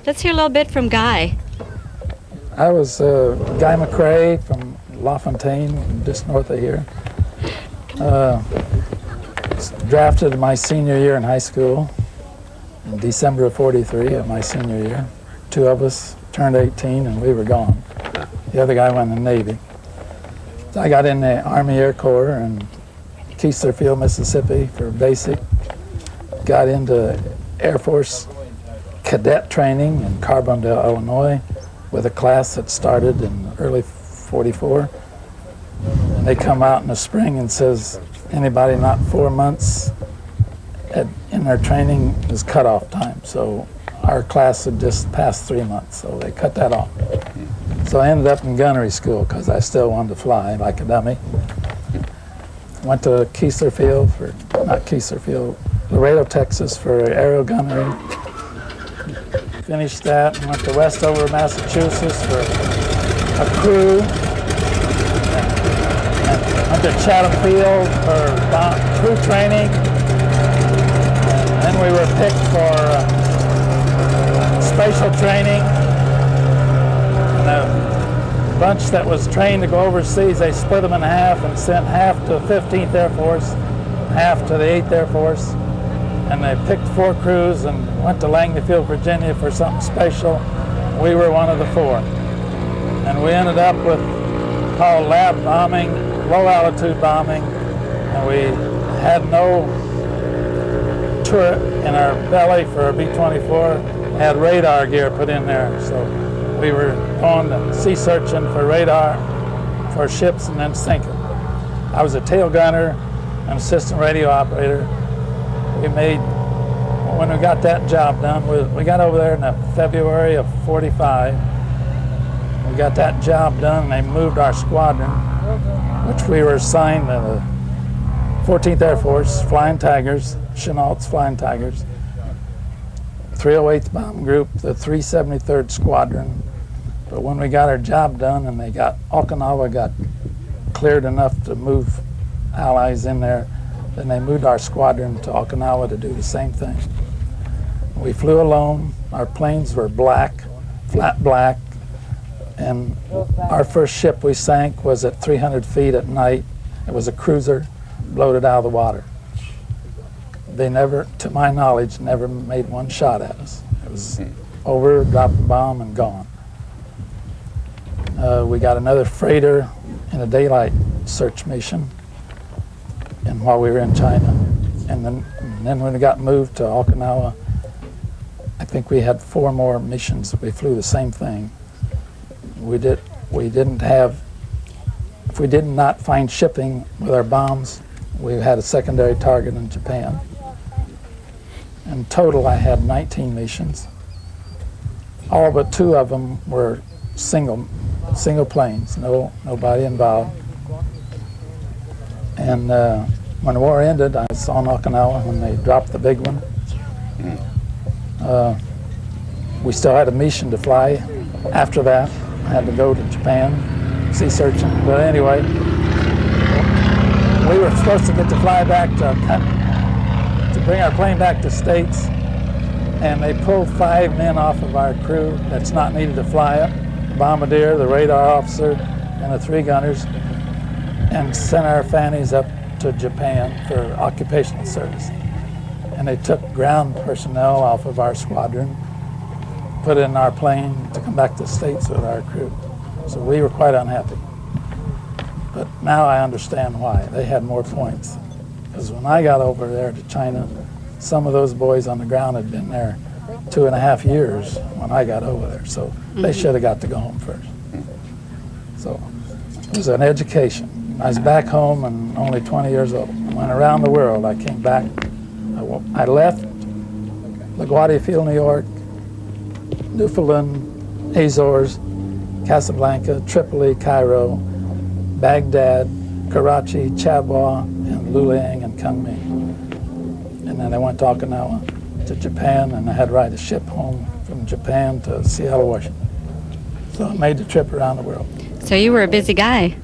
Let's hear a little bit from Guy. I was Guy McCrae from LaFontaine, just north of here. Drafted my senior year in high school in December of '43 of my senior year. Two of us turned 18 and we were gone. The other guy went in the Navy. So I got in the Army Air Corps in Keeslerfield, Mississippi for basic. Got into Air Force cadet training in Carbondale, Illinois, with a class that started in early '44. And they come out in the spring and says, anybody not 4 months in their training is cutoff time. So our class had just passed 3 months, so they cut that off. So I ended up in gunnery school because I still wanted to fly like a dummy. Went to Laredo, Texas for aero gunnery. Finished that and went to Westover, Massachusetts for a crew. Went to Chatham Field for crew training. And then we were picked for spatial training. And the bunch that was trained to go overseas, they split them in half and sent half to 15th Air Force, half to the 8th Air Force. And they picked 4 crews and went to Langley Field, Virginia for something special. We were one of the 4. And we ended up with called lab bombing, low altitude bombing, and we had no turret in our belly for a B-24, had radar gear put in there. So we were going to sea searching for radar for ships and then sinking. I was a tail gunner, an assistant radio operator. When we got that job done, we got over there in February of '45. We got that job done, and they moved our squadron, which we were assigned to the 14th Air Force Flying Tigers, Chenault's Flying Tigers, 308th Bomb Group, the 373rd Squadron. But when we got our job done and Okinawa got cleared enough to move Allies in there, then they moved our squadron to Okinawa to do the same thing. We flew alone. Our planes were black, flat black, and our first ship we sank was at 300 feet at night. It was a cruiser, blowed it out of the water. They never, to my knowledge, never made one shot at us. It was over, dropped a bomb, and gone. We got another freighter in a daylight search mission, and while we were in China. And then when we got moved to Okinawa, I think we had 4 more missions. We flew the same thing. If we did not find shipping with our bombs, we had a secondary target in Japan. In total, I had 19 missions. All but 2 of them were single planes, nobody involved. And when the war ended, I was on Okinawa when they dropped the big one. We still had a mission to fly after that. I had to go to Japan, sea searching. But anyway, we were supposed to get to fly back to bring our plane back to States, and they pulled 5 men off of our crew that's not needed to fly it, the bombardier, the radar officer, and the 3 gunners, and sent our fannies up to Japan for occupational service. And they took ground personnel off of our squadron, put in our plane to come back to the States with our crew. So we were quite unhappy. But now I understand why. They had more points. Because when I got over there to China, some of those boys on the ground had been there 2.5 years when I got over there. So they should have got to go home first. So it was an education. I was back home and only 20 years old. I went around the world. I came back. I left LaGuardia Field, New York, Newfoundland, Azores, Casablanca, Tripoli, Cairo, Baghdad, Karachi, Chabwa, and Luliang and Kunming. And then I went to Okinawa, to Japan, and I had to ride a ship home from Japan to Seattle, Washington. So I made the trip around the world. So you were a busy guy.